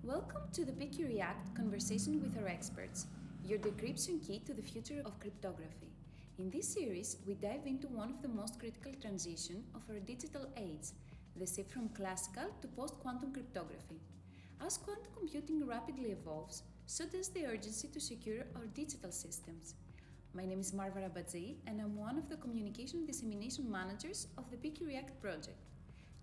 Welcome to the PQ React conversation with our experts, your decryption key to the future of cryptography. In this series, we dive into one of the most critical transitions of our digital age, the shift from classical to post-quantum cryptography. As quantum computing rapidly evolves, so does the urgency to secure our digital systems. My name is Marvara Badzi, and I'm one of the communication and dissemination managers of the PQ React project.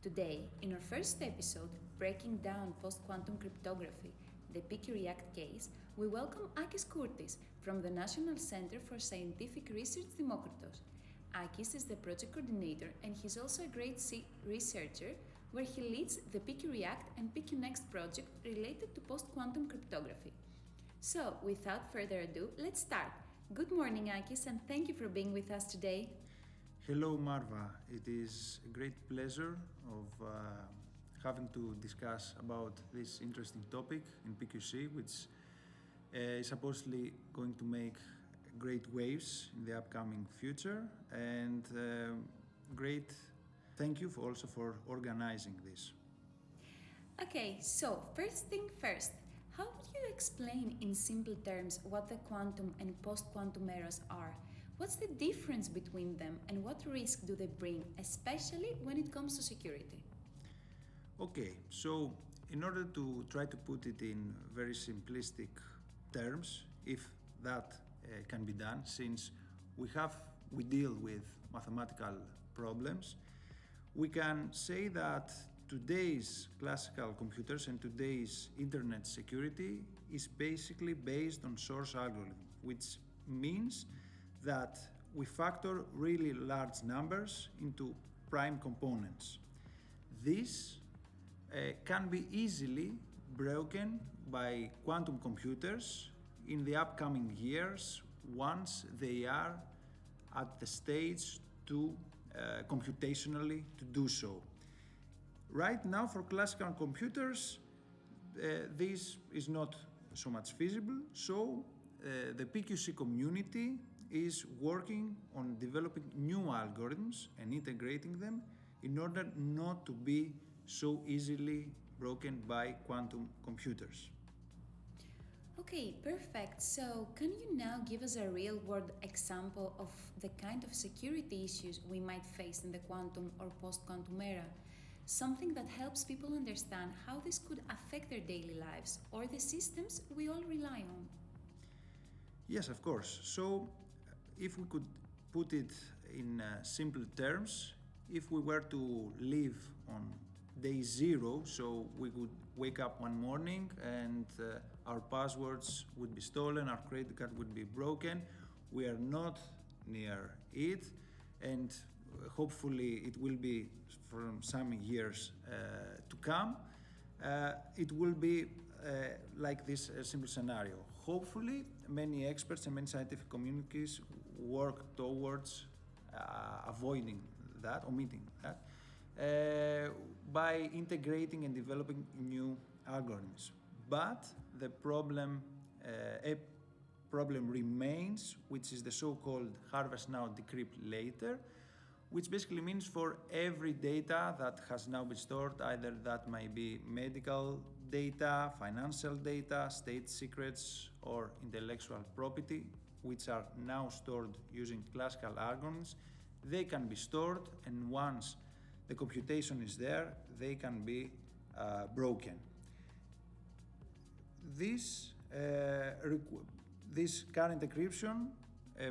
Today, in our first episode, breaking down post-quantum cryptography, the PQ React case, we welcome Akis Kourtis from the National Center for Scientific Research Demokritos. Akis is the project coordinator and he's also a great researcher where he leads the PQ React and PQ Next project related to post-quantum cryptography. So, without further ado, let's start. Good morning, Akis, and thank you for being with us today. Hello, Marva. It is a great pleasure of having to discuss about this interesting topic in PQC, which is supposedly going to make great waves in the upcoming future. And great thank you also for organizing this. Okay, so first thing first, how would you explain in simple terms what the quantum and post-quantum eras are? What's the difference between them and what risk do they bring, especially when it comes to security? Okay, so in order to try to put it in very simplistic terms, if that can be done, since we deal with mathematical problems, we can say that today's classical computers and today's internet security is basically based on source algorithm, which means that we factor really large numbers into prime components. This can be easily broken by quantum computers in the upcoming years once they are at the stage to computationally to do so. Right now for classical computers this is not so much feasible, so the PQC community is working on developing new algorithms and integrating them in order not to be so easily broken by quantum computers. Okay, perfect. So, can you now give us a real-world example of the kind of security issues we might face in the quantum or post-quantum era? Something that helps people understand how this could affect their daily lives or the systems we all rely on. Yes, of course. So, if we could put it in simple terms, if we were to live on day zero, so we would wake up one morning and our passwords would be stolen, our credit card would be broken, we are not near it, and hopefully it will be from some years to come. It will be like this simple scenario. Hopefully, many experts and many scientific communities work towards avoiding that, omitting that, by integrating and developing new algorithms. But the a problem remains, which is the so-called harvest now, decrypt later, which basically means for every data that has now been stored, either that might be medical data, financial data, state secrets, or intellectual property, which are now stored using classical algorithms, they can be stored, and once the computation is there, they can be broken. This current encryption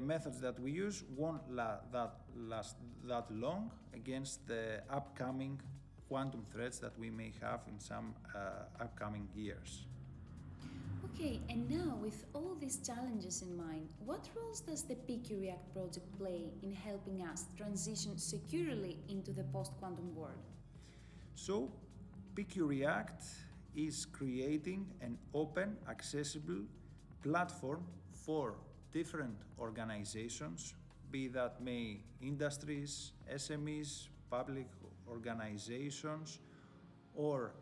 methods that we use won't last that long against the upcoming quantum threats that we may have in some upcoming years. Okay, and now with all these challenges in mind, what roles does the PQ React project play in helping us transition securely into the post-quantum world? So, PQ React is creating an open, accessible platform for different organizations, be that may industries, SMEs, public organizations, or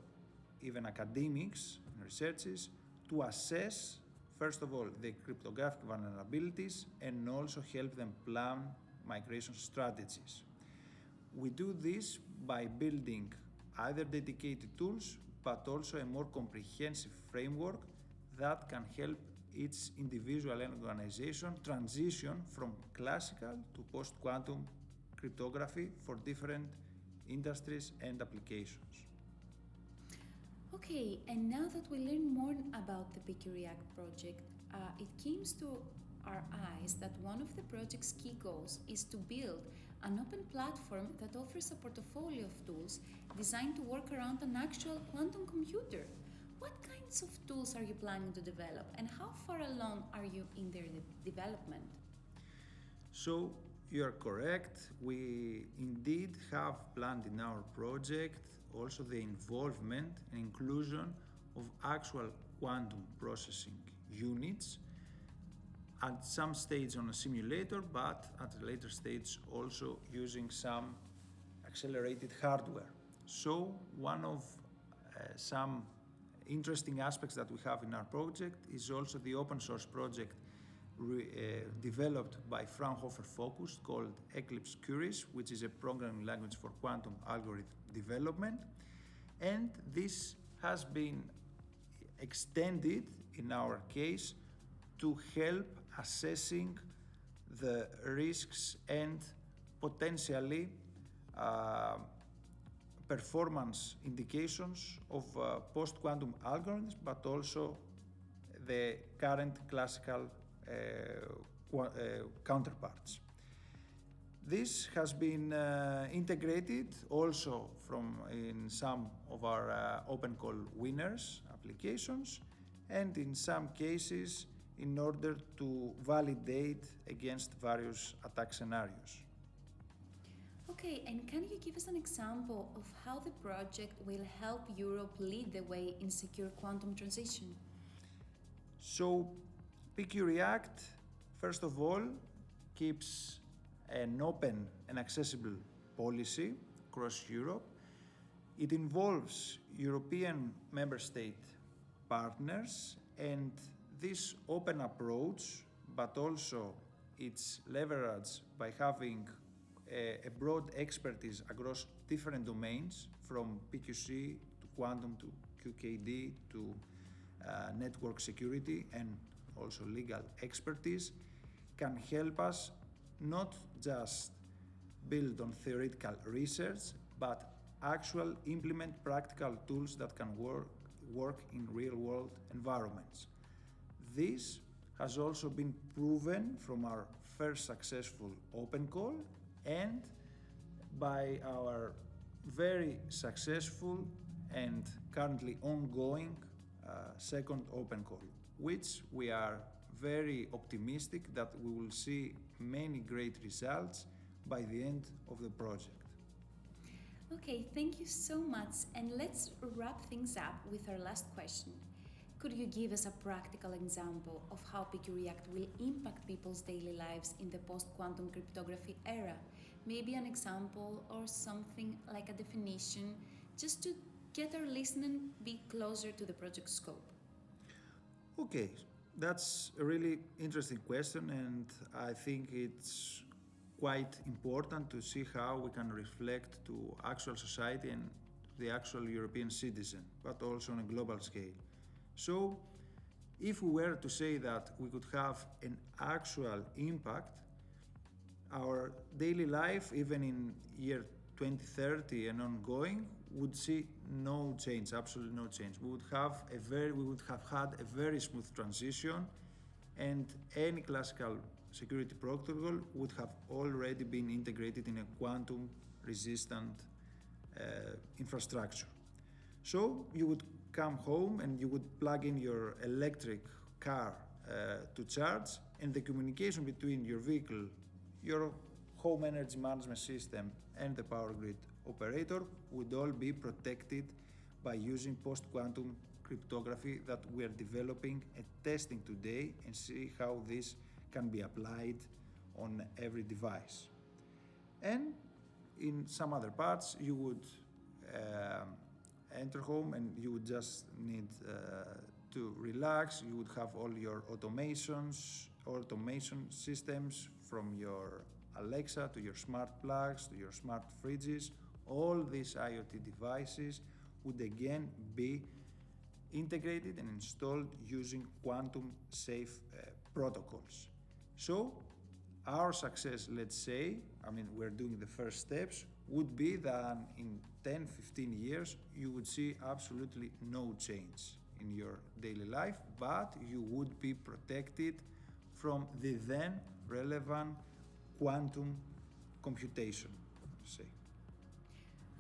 even academics and researchers, to assess, first of all, the cryptographic vulnerabilities and also help them plan migration strategies. We do this by building either dedicated tools but also a more comprehensive framework that can help each individual and organization transition from classical to post-quantum cryptography for different industries and applications. Okay, and now that we learn more about the PQReact project, it comes to our eyes that one of the project's key goals is to build an open platform that offers a portfolio of tools designed to work around an actual quantum computer. What kinds of tools are you planning to develop, and how far along are you in their development? So, you are correct. We indeed have planned in our project also the involvement and inclusion of actual quantum processing units at some stage on a simulator, but at a later stage also using some accelerated hardware. So one of some interesting aspects that we have in our project is also the open source project developed by Fraunhofer Focus called Akis Kourtis, which is a programming language for quantum algorithm development. And this has been extended in our case to help assessing the risks and potentially performance indications of post-quantum algorithms, but also the current classical counterparts. This has been integrated also in some of our open call winners applications, and in some cases in order to validate against various attack scenarios. Okay, and can you give us an example of how the project will help Europe lead the way in secure quantum transition? So, PQReact, first of all, keeps an open and accessible policy across Europe. It involves European member state partners, and this open approach, but also its leverage by having a broad expertise across different domains, from PQC to quantum to QKD to network security and also legal expertise, can help us not just build on theoretical research, but actually implement practical tools that can work in real-world environments. This has also been proven from our first successful open call and by our very successful and currently ongoing second open call, which we are very optimistic that we will see many great results by the end of the project. Okay, thank you so much, and let's wrap things up with our last question. Could you give us a practical example of how PQReact will impact people's daily lives in the post-quantum cryptography era? Maybe an example or something like a definition, just to get our listening a bit closer to the project scope. Okay, that's a really interesting question, and I think it's quite important to see how we can reflect to actual society and the actual European citizen, but also on a global scale. So, if we were to say that we could have an actual impact, our daily life, even in year 2030 and ongoing, would see no change, absolutely no change. We would have had a very smooth transition, and any classical security protocol would have already been integrated in a quantum resistant infrastructure. So you would come home and you would plug in your electric car to charge, and the communication between your vehicle, your home energy management system, and the power grid operator would all be protected by using post-quantum cryptography that we are developing and testing today, and see how this can be applied on every device. And in some other parts, you would enter home and you would just need to relax. You would have all your automation systems, from your Alexa to your smart plugs to your smart fridges. All these IoT devices would again be integrated and installed using quantum safe protocols. So our success, let's say, we're doing the first steps, would be that in 10, 15 years, you would see absolutely no change in your daily life, but you would be protected from the then relevant quantum computation, say.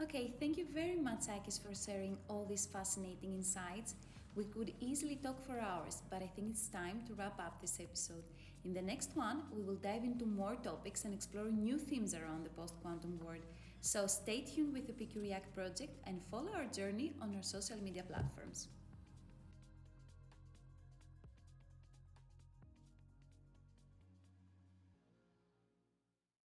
Okay, thank you very much, Akis, for sharing all these fascinating insights. We could easily talk for hours, but I think it's time to wrap up this episode. In the next one, we will dive into more topics and explore new themes around the post-quantum world. So stay tuned with the PQ React project and follow our journey on our social media platforms.